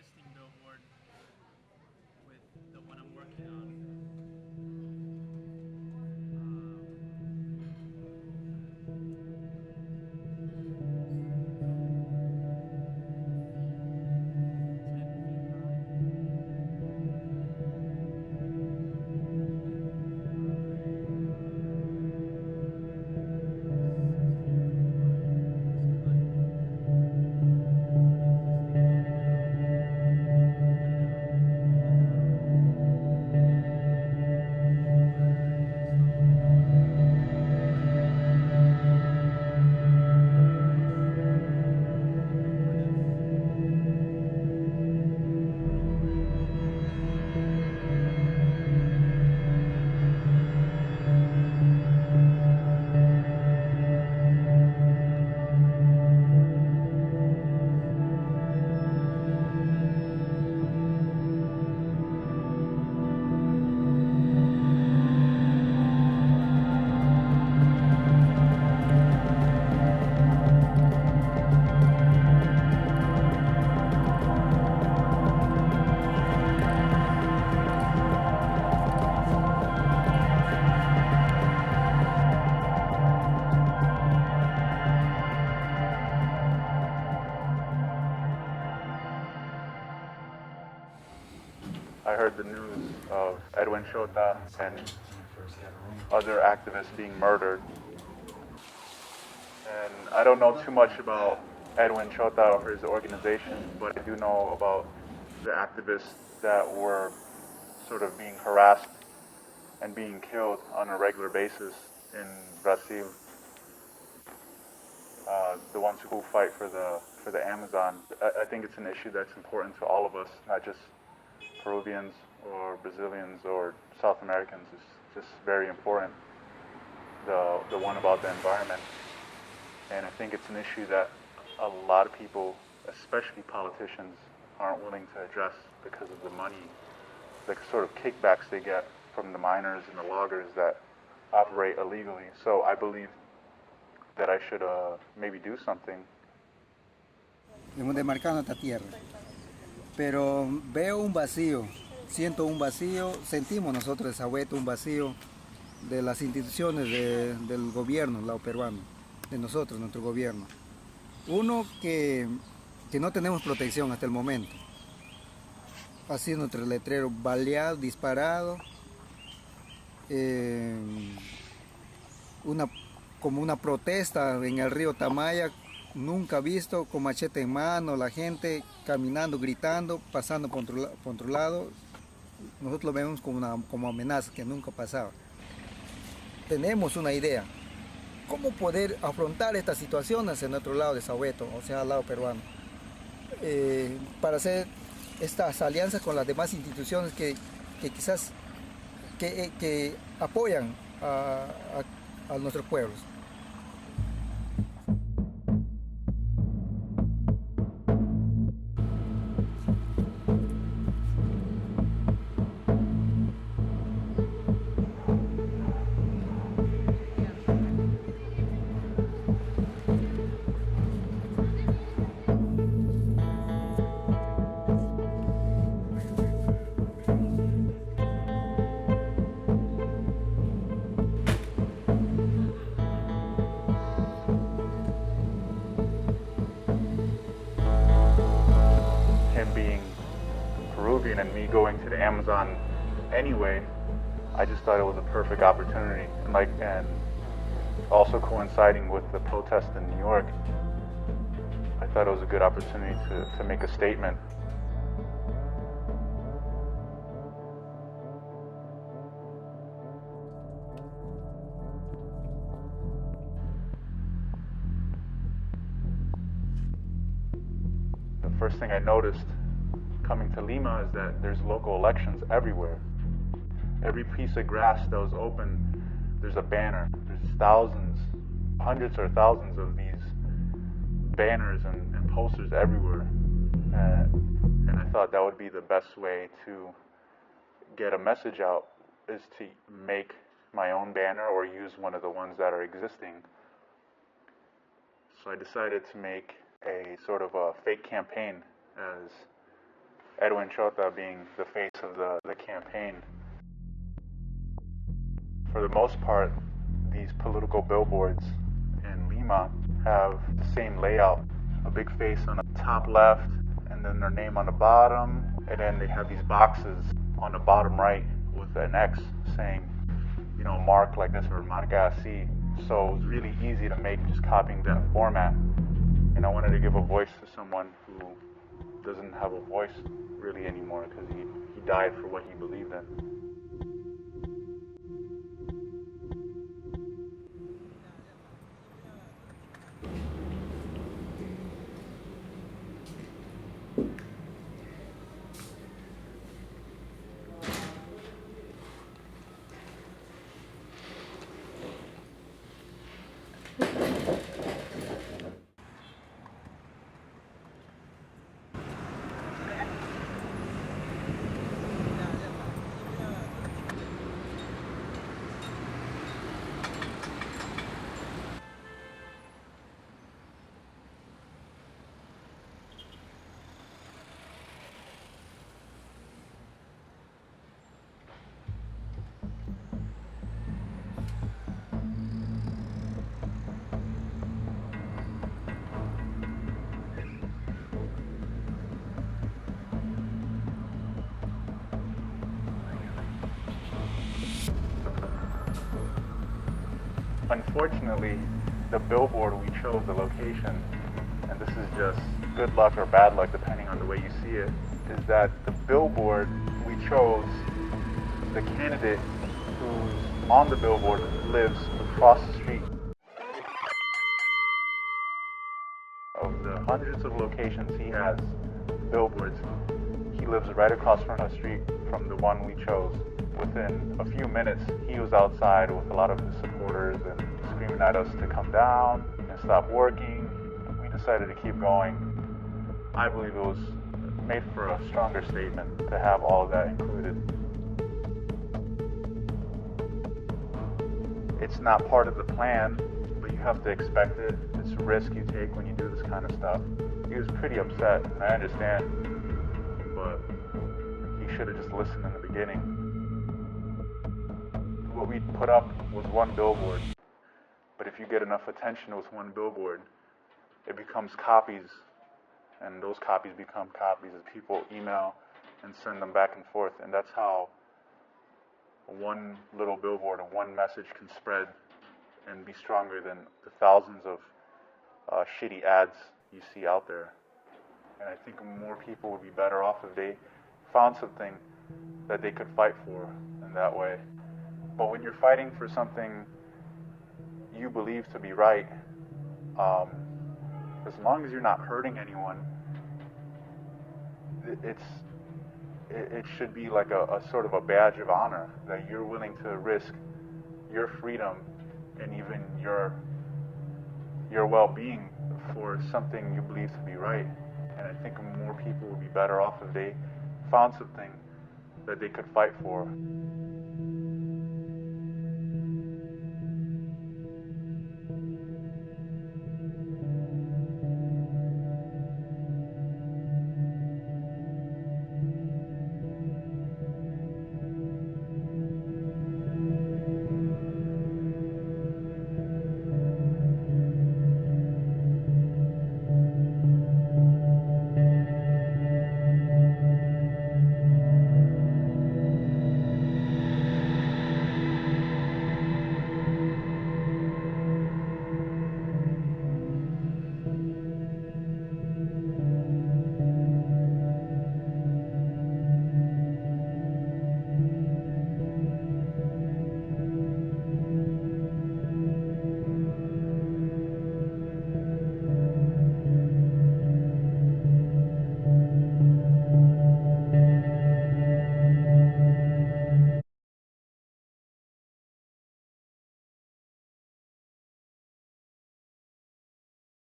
existing billboard with the one I'm working on. I heard the news of Edwin Chota and other activists being murdered. And I don't know too much about Edwin Chota or his organization, but I do know about the activists that were sort of being harassed and being killed on a regular basis in Brazil. The ones who fight for the Amazon. I think it's an issue that's important to all of us, not just Peruvians or Brazilians or South Americans. It's just very important. The one about the environment, and I think it's an issue that a lot of people, especially politicians, aren't willing to address because of the money, the sort of kickbacks they get from the miners and the loggers that operate illegally. So I believe that I should maybe do something. Hemos demarcado nuestra tierra, pero veo un vacío, siento un vacío, sentimos nosotros de Sahueto un vacío de las instituciones del gobierno lao peruano, de nosotros, nuestro gobierno. Uno, que no tenemos protección hasta el momento. Ha sido nuestro letrero baleado, disparado, como una protesta en el río Tamaya, nunca visto, con machete en mano, la gente caminando, gritando, pasando por otro lado. Nosotros lo vemos como amenaza que nunca pasaba. Tenemos una idea, cómo poder afrontar estas situaciones en nuestro lado de Sahueto, o sea, al lado peruano, para hacer estas alianzas con las demás instituciones que quizás que apoyan a nuestros pueblos. Him being Peruvian and me going to the Amazon anyway, I just thought it was a perfect opportunity, and also coinciding with the protest in New York, I thought it was a good opportunity to make a statement. The first thing I noticed coming to Lima is that there's local elections everywhere. Every piece of grass that was open, there's a banner. There's thousands, hundreds or thousands of these banners and posters everywhere. And I thought that would be the best way to get a message out, is to make my own banner or use one of the ones that are existing. So I decided to make a sort of a fake campaign, as Edwin Chota being the face of the campaign. For the most part, these political billboards in Lima have the same layout. A big face on the top left, and then their name on the bottom, and then they have these boxes on the bottom right with an X saying, mark like this or marca así. So it's really easy to make just copying that format. And I wanted to give a voice to someone who doesn't have a voice really anymore because he died for what he believed in. Unfortunately, the billboard we chose, the location, and this is just good luck or bad luck depending on the way you see it, is that the billboard we chose, the candidate who's on the billboard lives across the street. Of the hundreds of locations he has, billboards, he lives right across from the street from the one we chose. Within a few minutes, he was outside with a lot of his supporters and screaming at us to come down and stop working. We decided to keep going. I believe it was made for a stronger statement to have all of that included. It's not part of the plan, but you have to expect it. It's a risk you take when you do this kind of stuff. He was pretty upset, and I understand, but he should have just listened in the beginning. What we put up was one billboard, but if you get enough attention with one billboard, it becomes copies, and those copies become copies as people email and send them back and forth, and that's how one little billboard and one message can spread and be stronger than the thousands of shitty ads you see out there. And I think more people would be better off if they found something that they could fight for in that way. But when you're fighting for something you believe to be right, as long as you're not hurting anyone, it should be like a sort of a badge of honor that you're willing to risk your freedom and even your well-being for something you believe to be right. And I think more people would be better off if they found something that they could fight for.